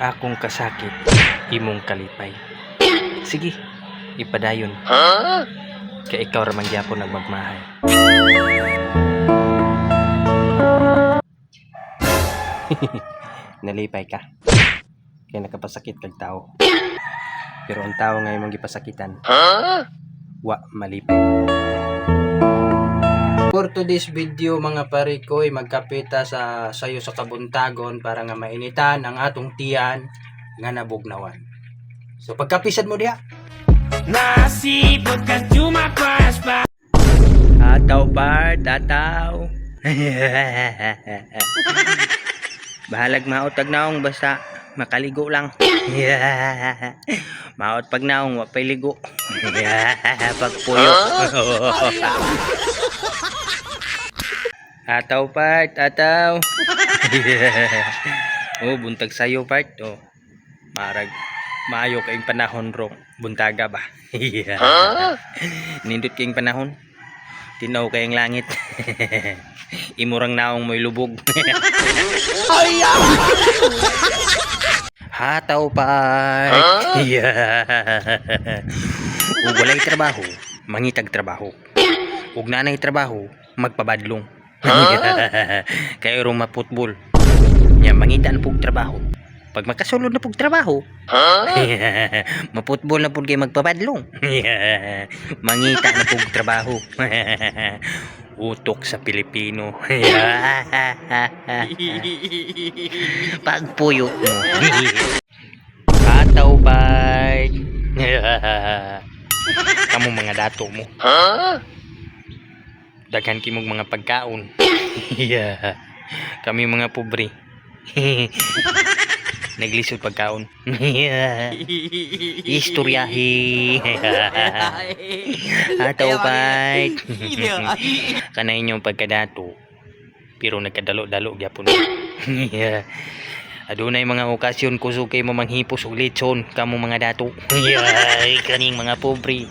Akong kasakit, imong kalipay. Sige, ipadayon. Kaya ikaw ramang gyapon nagmagmahay. Nalipay ka. Kaya nakapasakit kag tao. Pero ang tao nga imong gipasakitan, wa malipay. For today's video mga pare ko ay magkapita sa sayo sa kabuntagon para nga mainitan ang atong tiyan nga nabugnawan. So pagkapisad mo diha. Nasipot ka tumapas pa. Tataw par, tataw. Bahalag mautag naong basta makaligo lang. Maot pag naong wapay ligo. Pagpuyo. Tataw part, tataw. Oh, buntag sayo part. Oh. Marag maayo kayong panahon ro. Buntaga ba? Nindot kayong panahon. Tinaw kayong langit. Imurang naong mo'y lubog. Hataw part. Ug walay trabaho, mangitag trabaho. Ug nanay trabaho, magpabadlong. Kaya rong maputbol nya mangita na pug trabaho. Pag makasulod na pug trabaho, maputbol na pug kay magpabadlong. Mangita na pug trabaho. Utok sa Pilipino. Pagpuyo mo. Pataw bye. Kamu mga dato mo. Daghan kimog mga pagkaon. Kami mga pobre. Naglisod pagkaon. Istoryahi. Ataw bye. Kanay inyong pagkadato. Pero nagkadalo-dalo gyapon. Adunay mga okasyon kusog kay mo manghipos og lechon kamo mga dato. Kaning mga pobre.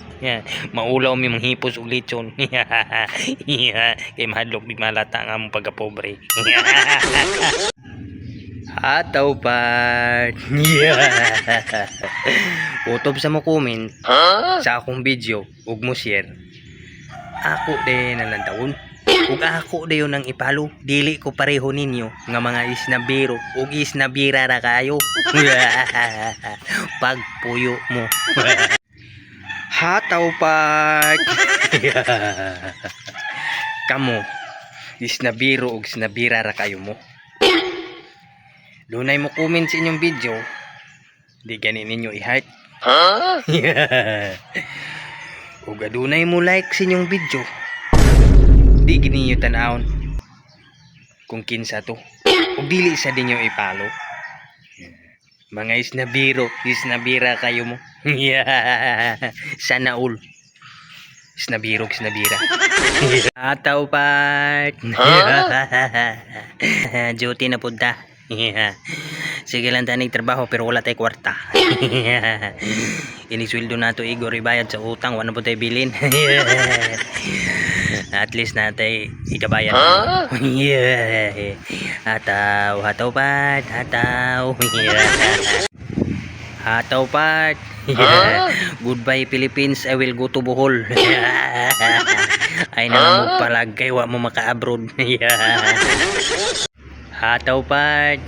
Maulaw mi manghipos og lechon. Kay mahadlok big malata nga mong pagka-pobre. Ataw part. Utob sa mo comment sa akong video ug mo share. Ako din nalandawon. Ug ako dayon ang ipalo, dili ko pareho ninyo nga mga isnabiro ug isnabira ra kayo. Pagpuyo mo. Hataw part. Kamo isnabiro ug isnabira ra kayo mo. Dunay mo comment sa inyong video, di gani ninyo i-heart. Ug adunay mo like sa inyong video, di gini nyo tanawon kung kinsa to. Ug dili sa dinyo ipalo. Mga isnabiro, isnabira kayo mo. Sana all. Isnabiro, isnabira. Ataw part. Duty na punta. Sige lang tanig trabaho pero wala tay kwarta. Inisweldo na to Igor ibayad sa utang, wala po tayo bilin. At least natay ikabayan. Hataw, hataw part, hataw. Hataw part. Goodbye Philippines, I will go to Bohol. Ay na mo palag kay wa mo maka-abroad. Hataw part.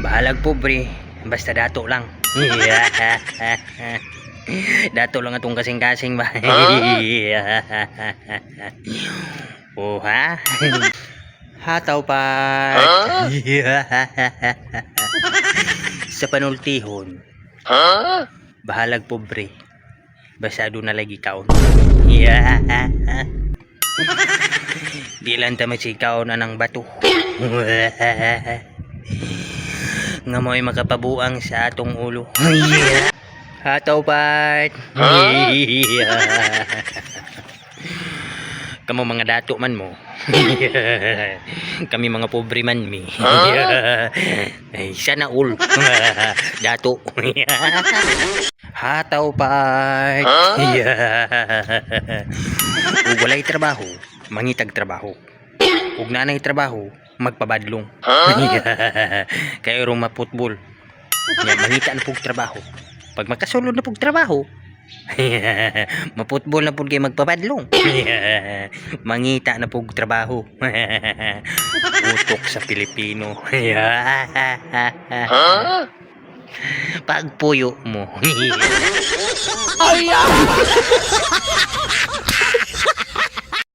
Bahalag pobre, basta dato lang. Dato lang atong kasing-kasing ba. Oh ha. Hataw part. Sa panultihon, bahalag pobre, basta doon na lagi kaon. Di lang ta masikaw na ng bato. Nga mo'y makapabuang sa atong ulo. Hataw part. Kamo mga dato man mo. Kami mga pobre man mi. Ay, sana all. Dato. Hataw part. Ug walay trabaho, mangitag trabaho. Ug nanay trabaho, magpabadlong. Kayo rong maputbol. Nya mangita na pug trabaho. Pag makasulod na pug trabaho, maputbol na pud kay magpabadlong. Mangita na pug trabaho. Utok sa Pilipino. Pagpuyo mo.